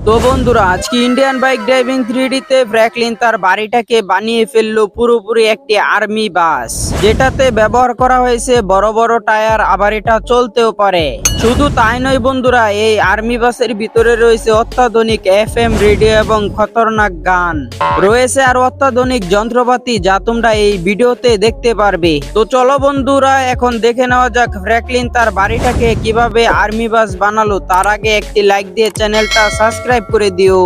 তো বন্ধুরা, আজকে ইন্ডিয়ান বাইক ড্রাইভিং 3D তে ফ্র্যাঙ্কলিন তার বাড়িটাকে বানিয়ে ফেললো পুরোপুরি একটি আর্মি বাস, যেটাতে ব্যবহার করা হয়েছে বড় বড় টায়ার, আবার এটা চলতেও পারে। শুধু তাই নয় বন্ধুরা, এই আর্মি বাসের ভিতরে রয়েছে অত্যাধুনিক FM রেডিও এবং খতরনাক গান রয়েছে, আর অত্যাধুনিক যন্ত্রপাতি যা তোমরা এই ভিডিওতে দেখতে পারবে। তো চলো বন্ধুরা, এখন দেখে নেওয়া যাক ফ্র্যাঙ্কলিন তার বাড়িটাকে কিভাবে আর্মি বাস বানালো। তার আগে একটি লাইক দিয়ে চ্যানেলটা সাবস্ক্রাইব করে দিও।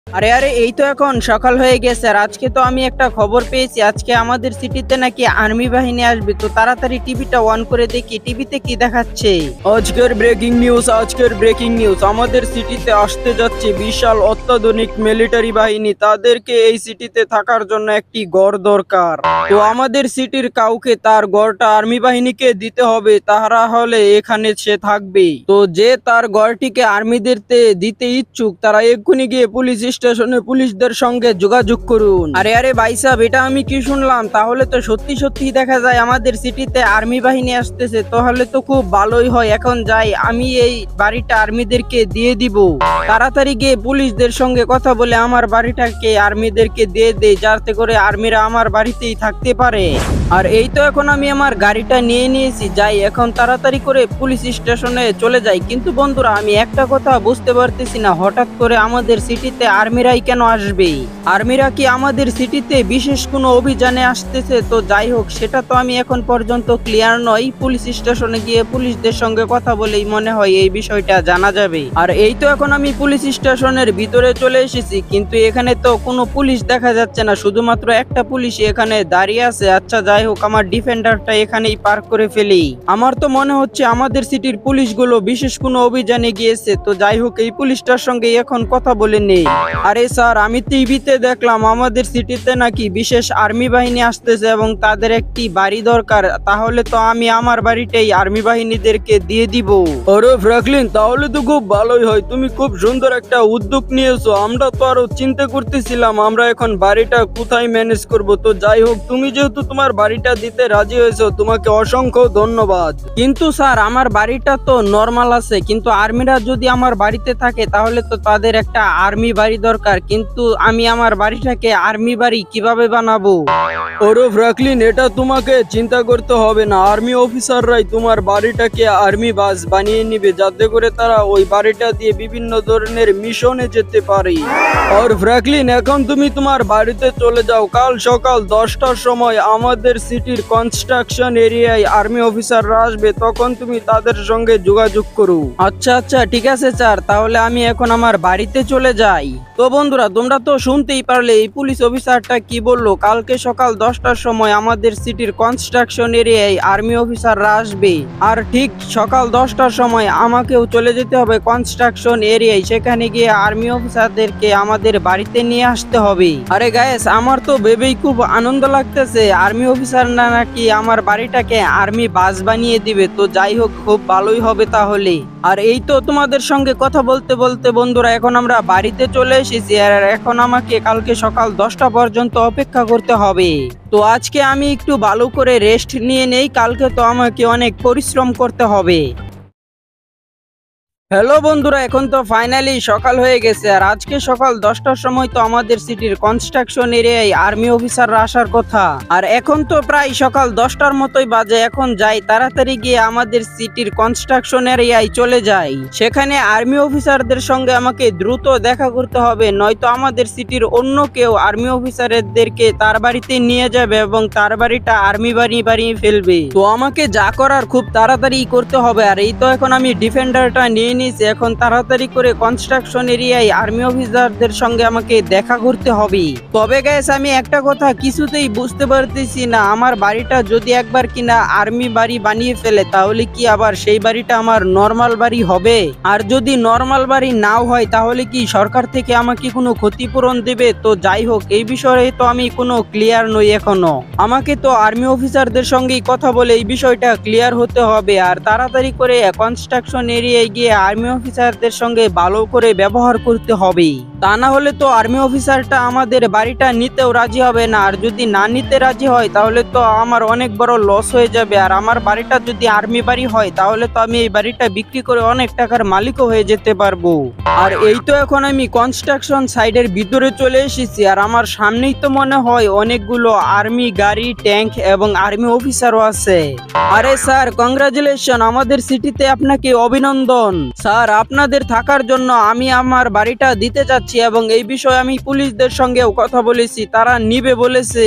আরে আরে, এই তো এখন সকাল হয়ে গেছে, আর আজকে তো আমি একটা খবর পেয়েছি, আজকে আমাদের সিটিতে নাকি আর্মি বাহিনী আসবে। তো তাড়াতাড়ি টিভিটা অন করে দেখি টিভিতে কি দেখাচ্ছে। আজকের ব্রেকিং নিউজ, আমাদের সিটিতে আসতে যাচ্ছে বিশাল অত্যাধুনিক মিলিটারি বাহিনী। তাদেরকে এই সিটিতে থাকার জন্য একটি গড় দরকার। তো আমাদের সিটির কাউকে তার গড়টা আর্মি বাহিনীকে দিতে হবে, তারা হলে এখানে সে থাকবে। তো যে তার গড়টিকে আর্মিদের দিতে ইচ্ছুক, তারা এক্ষুনি গিয়ে পুলিশ স্টেশনে পুলিশদের সঙ্গে যোগাযোগ করুন। আরে আরে ভাই সাহেব, এটা আমি কি শুনলাম? তাহলে তো সত্যি সত্যি দেখা যায় আমাদের সিটিতে আর্মি বাহিনী আসতেছে, তাহলে তো খুব ভালোই হয়। এখন যাই, আমি এই বাড়িটা আর্মিদেরকে দিয়ে দিব। তাড়াতাড়ি গিয়ে পুলিশদের সঙ্গে কথা বলে আমার বাড়িটাকে আর্মিদেরকে দিয়ে দেই, যাতে করে আর্মিরা আমার বাড়িতেই থাকতে পারে। আর এই তো এখন আমি আমার গাড়িটা নিয়ে নিয়েছি, যাই এখন তাড়াতাড়ি করে পুলিশ স্টেশনে চলে যাই। কিন্তু বন্ধুরা, আমি একটা কথা বুঝতে পারতেছি না, হঠাৎ করে আমাদের সিটিতে আর্মিরাই কেন আসবে? আর্মিরা কি আমাদের সিটিতে বিশেষ কোনো অভিযানে আসতেছে? তো যাই হোক, সেটা তো আমি এখন পর্যন্ত ক্লিয়ার নই। পুলিশ স্টেশনে গিয়ে পুলিশদের সঙ্গে কথা বলেই মনে হয় এই বিষয়টা জানা যাবে। আর এই তো এখন আমি পুলিশ স্টেশনের ভিতরে চলে এসেছি, কিন্তু এখানে তো কোনো পুলিশ দেখা যাচ্ছে না, শুধুমাত্র একটা পুলিশ এখানে দাঁড়িয়ে আছে। আচ্ছা যাই হোক, আমার ডিফেন্ডারটা এখানেই পার্ক করে ফেলি। আমার তো মনে হচ্ছে আমাদের সিটির পুলিশগুলো বিশেষ কোনো অভিযানে গিয়েছে। তো যাই হোক, এই পুলিশটার সঙ্গে এখন কথা বলে নেই। আরে স্যার, আমি টিভিতে দেখলাম আমাদের সিটিতে নাকি বিশেষ আর্মি বাহিনী আসতেছে এবং তাদের একটি বাড়ি দরকার। তাহলে তো আমি আমার বাড়িটাই আর্মি বাহিনীদেরকে দিয়ে দিব। আরে ফ্র্যাঙ্কলিন, তাহলে তো খুব ভালোই হয়, তুমি খুব সুন্দর একটা উদ্যোগ নিয়েছো। আমরা তো আরো চিন্তা করতেছিলাম আমরা এখন বাড়িটা কোথায় ম্যানেজ করব। তো যাই হোক, তুমি যেহেতু তোমার বাড়িটা দিতে রাজি হয়েছো, তোমাকে অসংখ্য ধন্যবাদ। কিন্তু স্যার, আমার বাড়িটা তো নরমাল আছে, কিন্তু আর্মিরা যদি আমার বাড়িতে থাকে তাহলে তো তাদের একটা আর্মি বাড়ি দরকার। কিন্তু আমি আমার বাড়িটাকে আর্মি বাড়ি কিভাবে বানাবো? ওরে ফ্র্যাঙ্কলিন, এটা তোমাকে চিন্তা করতে হবে না, আর্মি অফিসাররাই তোমার বাড়িটাকে আর্মি বাস বানিয়ে নিবে, যাতে করে তারা ওই বাড়িটা দিয়ে বিভিন্ন ধরনের মিশনে যেতে পারে। আর ফ্র্যাঙ্কলিন, এখন তুমি তোমার বাড়িতে চলে যাও। কাল সকাল 10টার সময় আমাদের সিটির কনস্ট্রাকশন এরিয়ায় আর্মি অফিসাররা আসবে, তখন তুমি তাদের সঙ্গে যোগাযোগ করো। আচ্ছা আচ্ছা, ঠিক আছে স্যার, তাহলে আমি এখন আমার বাড়িতে চলে যাই। তো বন্ধুরা, তোমরা তো শুনতেই পারলে এই পুলিশ অফিসারটা কি বললো। কালকে সকাল 10টার সময় আমাদের সিটির কনস্ট্রাকশন এরিয়ায় আর্মি অফিসাররা আসবে, আর ঠিক সকাল 10টার সময় আমাকেও চলে যেতে হবে কনস্ট্রাকশন এরিয়ায়। সেখানে গিয়ে আর্মি অফিসারদেরকে আমাদের বাড়িতে নিয়ে আসতে হবে। আরে গায়েস, আমার তো ভেবেই খুব আনন্দ লাগতেছে, আর্মি অফিসার না নাকি আমার বাড়িটাকে আর্মি বাস বানিয়ে দিবে। তো যাই হোক, খুব ভালোই হবে তাহলে। আর এই তো তোমাদের সঙ্গে কথা বলতে বলতে বন্ধুরা, এখন আমরা বাড়িতে চলে এসেছি, আর এখন আমাকে কালকে সকাল 10টা পর্যন্ত অপেক্ষা করতে হবে। তো আজকে আমি একটু ভালো করে রেস্ট নিয়ে নেই, কালকে তো আমাকে অনেক পরিশ্রম করতে হবে। হ্যালো বন্ধুরা, এখন তো ফাইনালি সকাল হয়ে গেছে, আর আজকে সকাল 10টার সময় তো আমাদের সিটির কনস্ট্রাকশন এরিয়ায় আর্মি অফিসাররা আসার কথা। আর এখন তো প্রায় সকাল 10টার মতোই বাজে। এখন যাই, তাড়াতাড়ি গিয়ে আমাদের সিটির কনস্ট্রাকশন এরিয়ায় চলে যাই। সেখানে আর্মি অফিসারদের সঙ্গে আমাকে দ্রুত দেখা করতে হবে, নয়তো আমাদের সিটির অন্য কেউ আর্মি অফিসারদেরকে তার বাড়িতে নিয়ে যাবে এবং তার বাড়িটা আর্মি বাড়ি বানিয়ে ফেলবে। তো আমাকে যা করার খুব তাড়াতাড়ি করতে হবে। আর এই তো এখন আমি ডিফেন্ডারটা নিয়ে এখন তাড়াতাড়ি করে কনস্ট্রাকশন এরিয়ায় আর্মি অফিসারদের সঙ্গে আমাকে দেখা করতে হবে। তবে গাইস, আমি একটা কথা কিছুতেই বুঝতে পারতেছি না, আমার বাড়িটা যদি একবার কিনা আর্মি বাড়ি বানিয়ে ফেলে, তাহলে কি আবার সেই বাড়িটা আমার নর্মাল বাড়ি হবে? আর যদি নর্মাল বাড়ি নাও হয়, তাহলে কি সরকার থেকে আমাকে কোনো ক্ষতিপূরণ দেবে? তো যাই হোক, এই বিষয়ে তো আমি কোনো ক্লিয়ার নই এখনো। আমাকে তো আর্মি অফিসারদের সঙ্গেই কথা বলে এই বিষয়টা ক্লিয়ার হতে হবে, আর তাড়াতাড়ি করে কনস্ট্রাকশন এরিয়ায় গিয়ে আর্মি অফিসারদের সঙ্গে ভালো করে ব্যবহার করতে হবে। তা না হলে তো আর্মি অফিসারটা আমাদের বাড়িটা নিতেও রাজি হবে না, আর যদি না নিতে রাজি হয় তাহলে তো আমার অনেক বড় লস হয়ে যাবে। আর আমার বাড়িটা যদি আর্মি বাড়ি হয় তাহলে তো আমি এই বাড়িটা বিক্রি করে অনেক টাকার মালিকও হয়ে যেতে পারবো। আর এই তো এখন আমি কনস্ট্রাকশন সাইডের ভিতরে চলে এসেছি, আর আমার সামনেই তো মনে হয় অনেকগুলো আর্মি গাড়ি, ট্যাঙ্ক এবং আর্মি অফিসারও আছে। আরে স্যার, কংগ্রাচুলেশন, আমাদের সিটিতে আপনাকে অভিনন্দন। স্যার, আপনাদের থাকার জন্য আমি আমার বাড়িটা দিতে চাচ্ছি এবং এই বিষয়ে আমি পুলিশদের সঙ্গেও কথা বলেছি, তারা নিবে বলেছে।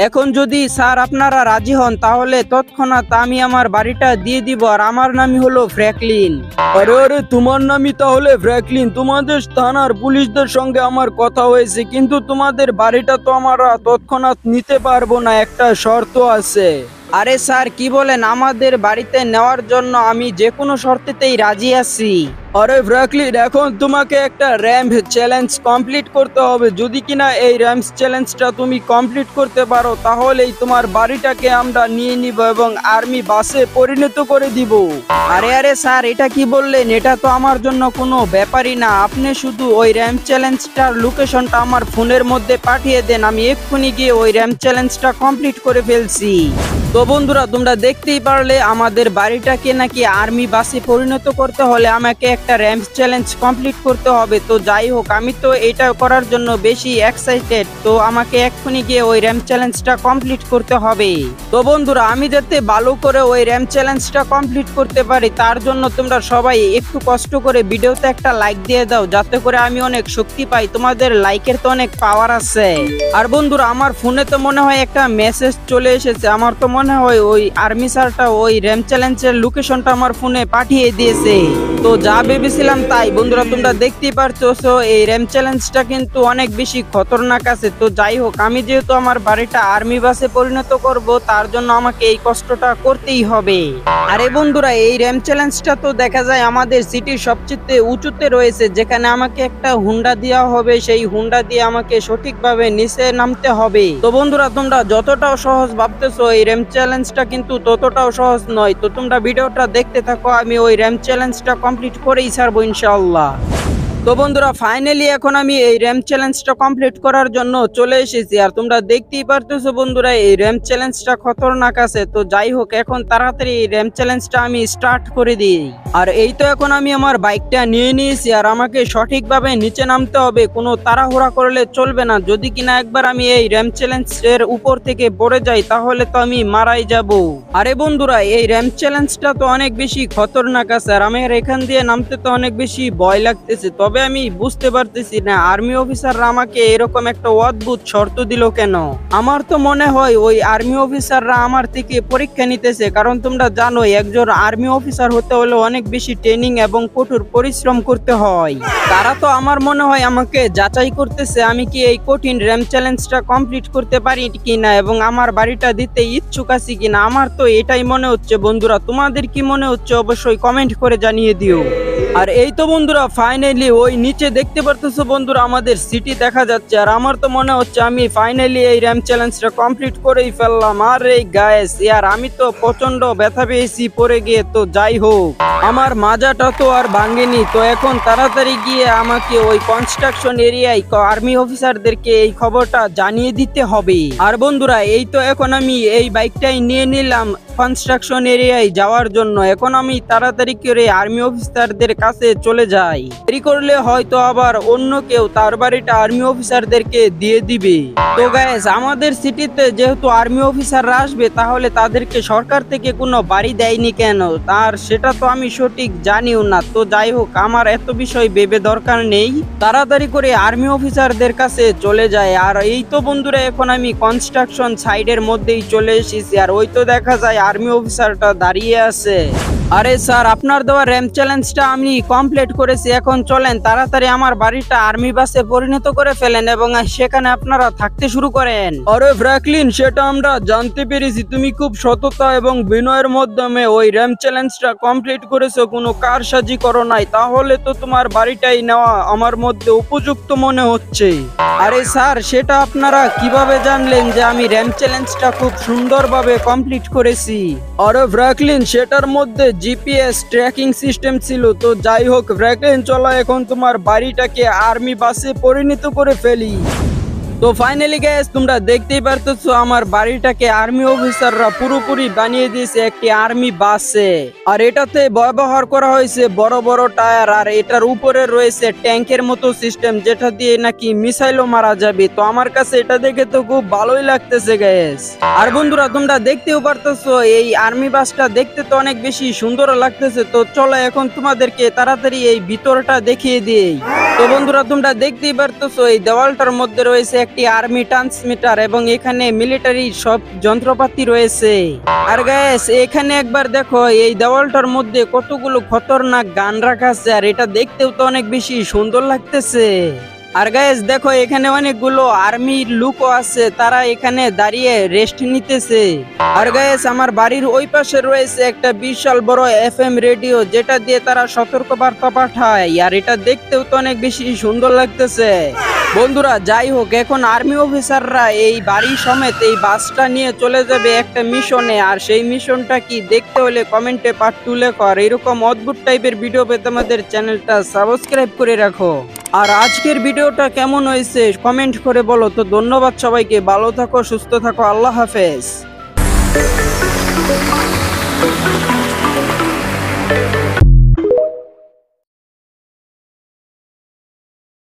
এখন যদি স্যার আপনারা রাজি হন তাহলে তৎক্ষণাৎ আমি আমার বাড়িটা দিয়ে দিব। আর আমার নামই হলো ফ্র্যাঙ্কলিন। আরে আরে, তোমার নামই তাহলে ফ্র্যাঙ্কলিন? তোমাদের থানার পুলিশদের সঙ্গে আমার কথা হয়েছে, কিন্তু তোমাদের বাড়িটা তো আমরা তৎক্ষণাৎ নিতে পারবো না, একটা শর্ত আছে। আরে স্যার, কি বলেন? আমাদের বাড়িতে নেওয়ার জন্য আমি যে কোনো শর্তেতেই রাজি আছি। আরে ফ্র্যাঙ্কলিন, এখন তোমাকে একটা র্যাম্প চ্যালেঞ্জ কমপ্লিট করতে হবে। যদি কিনা এই র্যাম্প চ্যালেঞ্জটা তুমি কমপ্লিট করতে পারো তাহলেই তোমার বাড়িটাকে আমরা নিয়ে নিব এবং আর্মি বাসে পরিণত করে দিব। আরে আরে স্যার, এটা কি বললেন? এটা তো আমার জন্য কোনো ব্যাপারই না। আপনি শুধু ওই র্যাম্প চ্যালেঞ্জটার লোকেশনটা আমার ফোনের মধ্যে পাঠিয়ে দেন, আমি এক্ষুনি গিয়ে ওই র্যাম্প চ্যালেঞ্জটা কমপ্লিট করে ফেলছি। তো বন্ধুরা, তোমরা দেখতেই পারলে আমাদের বাড়িটাকে নাকি আর্মি বাসে পরিণত করতে হলে আমাকে একটা র্যাম্প চ্যালেঞ্জ কমপ্লিট করতে হবে। তো যাই হোক, আমি তো এটা করার জন্য বেশি এক্সাইটেড, তো আমাকে এক্ষুনি গিয়ে ওই র্যাম্প চ্যালেঞ্জটা কমপ্লিট করতে হবে। তো বন্ধুরা, আমি যাতে ভালো করে ওই র্যাম্প চ্যালেঞ্জটা কমপ্লিট করতে পারি তার জন্য তোমরা সবাই একটু কষ্ট করে ভিডিওতে একটা লাইক দিয়ে দাও, যাতে করে আমি অনেক শক্তি পাই। তোমাদের লাইকের তো অনেক পাওয়ার আছে। আর বন্ধুরা, আমার ফোনে তো মনে হয় একটা মেসেজ চলে এসেছে। আমার তো মনে হয় ওই আর্মি স্যারটা ওই র্যাম্প চ্যালেঞ্জের লোকেশনটা আমার ফোনে পাঠিয়ে দিয়েছে। তো যা ভেবেছিলাম তাই। বন্ধুরা, তোমরা দেখতেই পারছো এই র্যাম্প চ্যালেঞ্জটা কিন্তু অনেক বেশি খতরনাক আছে। তো যাই হোক, আমি যেহেতু আমার বাড়িটা আর্মি বাসে পরিণত করব তার জন্য আমাকে এই কষ্টটা করতেই হবে। আরে বন্ধুরা, এই র্যাম্প চ্যালেঞ্জটা তো দেখা যায় আমাদের সিটির সবচেয়ে উঁচুতে রয়েছে, যেখানে আমাকে একটা হুন্ডা দেওয়া হবে। সেই হুন্ডা দিয়ে আমাকে সঠিকভাবে নিচে নামতে হবে। তো বন্ধুরা, তোমরা যতটাও সহজ ভাবতেছো এই র্যাম্প চ্যালেঞ্জটা কিন্তু ততটাও সহজ নয়। তো তোমরা ভিডিওটা দেখতে থাকো, আমি ওই র্যাম্প চ্যালেঞ্জটা কমপ্লিট করেই ছাড়বো ইনশাআল্লাহ। তো বন্ধুরা, ফাইনালি এখন আমি এই র্যাম্প চ্যালেঞ্জটা কমপ্লিট করার জন্য চলে এসেছি। আর তোমরা দেখতেই পারতেছো বন্ধুরা, এই র্যাম্প চ্যালেঞ্জটা খতরনাক আছে। তো যাই হোক, এখন তাড়াতাড়ি এই র্যাম্প চ্যালেঞ্জটা আমি স্টার্ট করে দিই। আর এই তো এখন আমি আমার বাইকটা নিয়ে নিয়েছি, আর আমাকে সঠিকভাবে নিচে নামতে হবে, কোনো তাড়াহুড়া করলে চলবে না। যদি কিনা একবার আমি এই র্যাম্প চ্যালেঞ্জের উপর থেকে পড়ে যাই তাহলে তো আমি মারাই যাব। আরে বন্ধুরা, এই র্যাম্প চ্যালেঞ্জটা তো অনেক বেশি খতরনাক আছে, আর আমার এখান দিয়ে নামতে তো অনেক বেশি ভয় লাগতেছে। তবে আমি বুঝতে পারতেছি না আর্মি অফিসাররা আমাকে এরকম একটা অদ্ভুত শর্ত দিল কেন। আমার তো মনে হয় ওই আর্মি অফিসাররা আমার থেকে পরীক্ষা নিতেছে, কারণ তোমরা জানো একজন আর্মি অফিসার হতে হলে অনেক বেশি ট্রেনিং এবং কঠোর পরিশ্রম করতে হয়। তারা তো আমার মনে হয় আমাকে যাচাই করতেছে আমি কি এই কঠিন র্যাম্প চ্যালেঞ্জটা কমপ্লিট করতে পারি কিনা এবং আমার বাড়িটা দিতে ইচ্ছুক আছি কিনা। আমার তো এটাই মনে হচ্ছে। বন্ধুরা, তোমাদের কি মনে হচ্ছে অবশ্যই কমেন্ট করে জানিয়ে দিও। আর এই তো বন্ধুরা, ফাইনালি ওই নিচে দেখতে পারতেছো বন্ধুরা আমাদের সিটি দেখা যাচ্ছে। আর আমার তো মনে হচ্ছে আমি ফাইনালি এই র্যাম্প চ্যালেঞ্জটা কমপ্লিট করেই ফেললাম। আর এই গায়েস ইয়ার, আমি তো প্রচন্ড ব্যথা পেয়েছি পড়ে গিয়ে। তো যাই হোক, আমার মাজাটা তো আর ভাঙেনি। তো এখন তাড়াতাড়ি গিয়ে আমাকে ওই কনস্ট্রাকশন এরিয়ায় আর্মি অফিসারদেরকে এই খবরটা জানিয়ে দিতে হবে। আর বন্ধুরা, এই তো এখন আমি এই বাইকটাই নিয়ে নিলাম কনস্ট্রাকশন এরিয়ায় যাওয়ার জন্য। এখন আমি তাড়াতাড়ি করে আর্মি অফিসারদের কাছে চলে যাই। দেরি করলে হয়তো আবার অন্য কেউ তার বাড়িটা আর্মি অফিসারদেরকে দিয়ে দিবে। তো গাইস, আমাদের সিটিতে যেহেতু আর্মি অফিসাররা আসবে তাহলে তাদেরকে সরকার থেকে কোনো বাড়ি দেয়নি কেন, আর সেটা তো আমি সঠিক জানিও না। তো যাই হোক, আমার এত বিষয় ভেবে দরকার নেই, তাড়াতাড়ি করে আর্মি অফিসারদের কাছে চলে যায়। আর এই তো বন্ধুরা, এখন আমি কনস্ট্রাকশন সাইডের মধ্যেই চলে এসেছি। আর ওই তো দেখা যায় আর্মি অফিসারটা দাঁড়িয়ে আছে। আরে স্যার, আপনার দেওয়া র্যাম্প চ্যালেঞ্জটা আমি কমপ্লিট করেছি। এখন চলেন তাড়াতাড়ি আমার বাড়িটা আর্মি বাসে পরিণত করে ফেলেন এবং সেখানে আপনারা থাকতে শুরু করেন। আরে ফ্র্যাঙ্কলিন, সেটা আমরা জানতে পেরেছি তুমি খুব সততা এবং বিনয়ের মাধ্যমে ওই র্যাম্প চ্যালেঞ্জটা কমপ্লিট করেছো, কোনো কারসাজি করো নাই। তাহলে তো তোমার বাড়িটাই নেওয়া আমার মধ্যে উপযুক্ত মনে হচ্ছে। আরে স্যার, সেটা আপনারা কিভাবে জানলেন যে আমি র্যাম্প চ্যালেঞ্জটা খুব সুন্দরভাবে কমপ্লিট করেছি? আরে ফ্র্যাঙ্কলিন, সেটার মধ্যে জিপিএস ট্র্যাকিং সিস্টেম ছিল। তো যাই হোক ফ্র্যাঙ্কলিন, চলো এখন তোমার বাড়িটাকে আর্মি বাসে পরিণত করে ফেলি। তো ফাইনালি গাইস, তোমরা দেখতেই পারতেছো আমার বাড়িটাকে আর্মি অফিসাররা পুরোপুরি বানিয়ে দিয়েছে একটি আর্মি বাসে। আর এটাতে ব্যবহার করা হয়েছে বড় বড় টায়ার, আর এটার উপরে রয়েছে ট্যাঙ্কের মতো সিস্টেম, যেটা দিয়ে নাকি মিসাইলও মারা যাবে। তো আমার কাছে এটা দেখে তো খুব ভালোই লাগতেছে গাইস। আর বন্ধুরা, তোমরা দেখতেও পারতেছো এই আর্মি বাসটা দেখতে তো অনেক বেশি সুন্দর লাগতেছে। তো চলো এখন তোমাদেরকে তাড়াতাড়ি এই ভিতরটা দেখিয়ে দিই। তো বন্ধুরা, তোমরা দেখতেই পারতেছো এই দেওয়ালটার মধ্যে রয়েছে একটি আর্মি ট্রান্সমিটার এবং এখানে মিলিটারি সব যন্ত্রপাতি রয়েছে। আর গাইস, এখানে একবার দেখো এই দেওয়ালটার মধ্যে কতগুলো খতরনাক গান রাখা আছে, আর এটা দেখতেও তো অনেক বেশি সুন্দর লাগতেছে। আর গাইস দেখো, এখানে অনেকগুলো আর্মি লুকও আছে, তারা এখানে দাঁড়িয়ে রেস্ট নিতেছে। আর গাইস, আমার বাড়ির ওই পাশে রয়েছে একটা বিশাল বড় এফএম রেডিও, যেটা দিয়ে তারা সতর্কবার্তা পাঠায়, আর এটা দেখতেও তো অনেক বেশি সুন্দর লাগতেছে। বন্ধুরা যাই হোক, এখন আর্মি অফিসাররা এই বাড়ি সমেত এই বাসটা নিয়ে চলে যাবে একটা মিশনে। আর সেই মিশনটা কি দেখতে হলে কমেন্টে পার্ট 2 লেখো। আর এরকম অদ্ভুত টাইপের ভিডিও পেতে আমাদের চ্যানেলটা সাবস্ক্রাইব করে রাখো। আর আজকের ভিডিওটা কেমন হয়েছে কমেন্ট করে বলো। তো ধন্যবাদ সবাইকে, ভালো থাকো, সুস্থ থাকো, আল্লাহ হাফেজ।